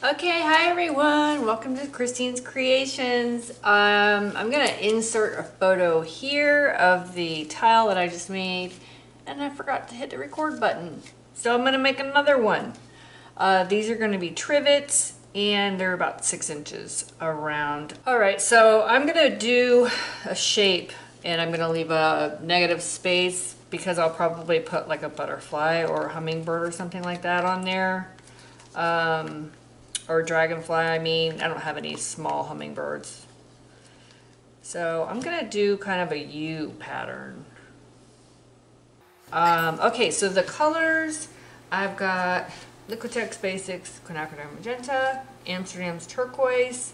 Okay, hi everyone. Welcome to Christine's Creations. I'm gonna insert a photo here of the tile that I just made, and I forgot to hit the record button. So I'm gonna make another one. These are gonna be trivets, and they're about 6 inches around. All right, so I'm gonna do a shape, and I'm gonna leave a negative space because I'll probably put like a butterfly or a hummingbird or something like that on there. Or dragonfly, I mean. I don't have any small hummingbirds. So I'm gonna do kind of a U pattern. Okay, so the colors, I've got Liquitex Basics Quinacridone Magenta, Amsterdam's Turquoise,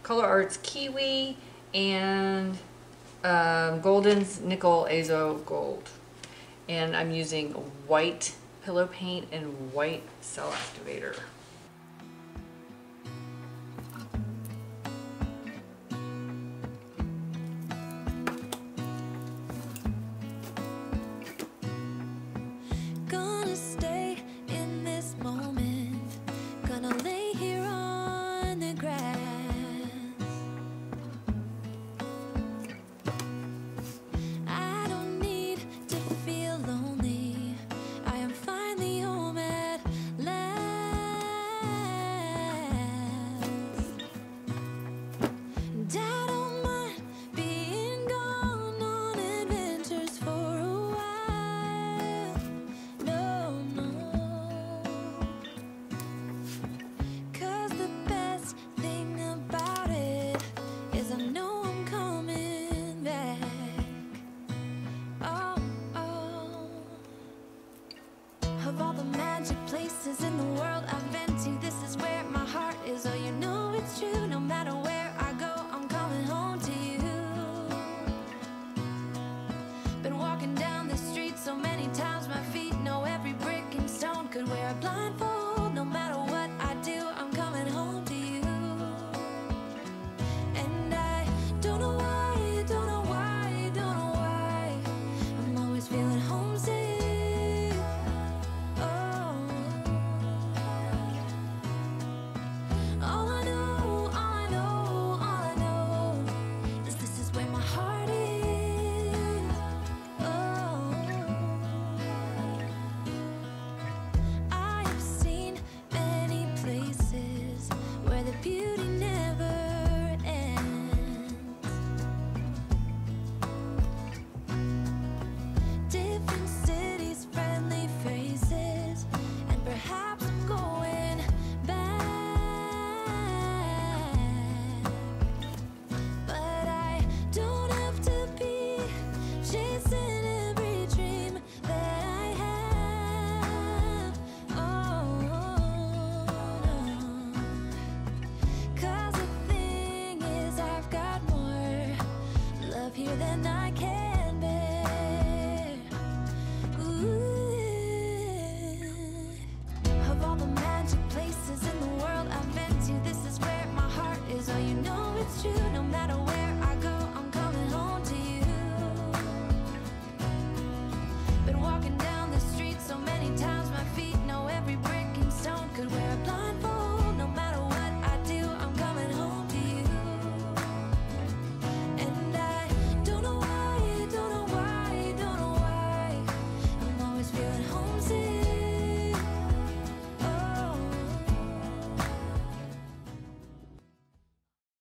Color Art's Kiwi, and Golden's Nickel Azo Gold. And I'm using white pillow paint and white cell activator. In the world I've been to, this is where my heart is. Oh, you know it's true. No matter where I go, I'm coming home to you. Been walking down the street so many times.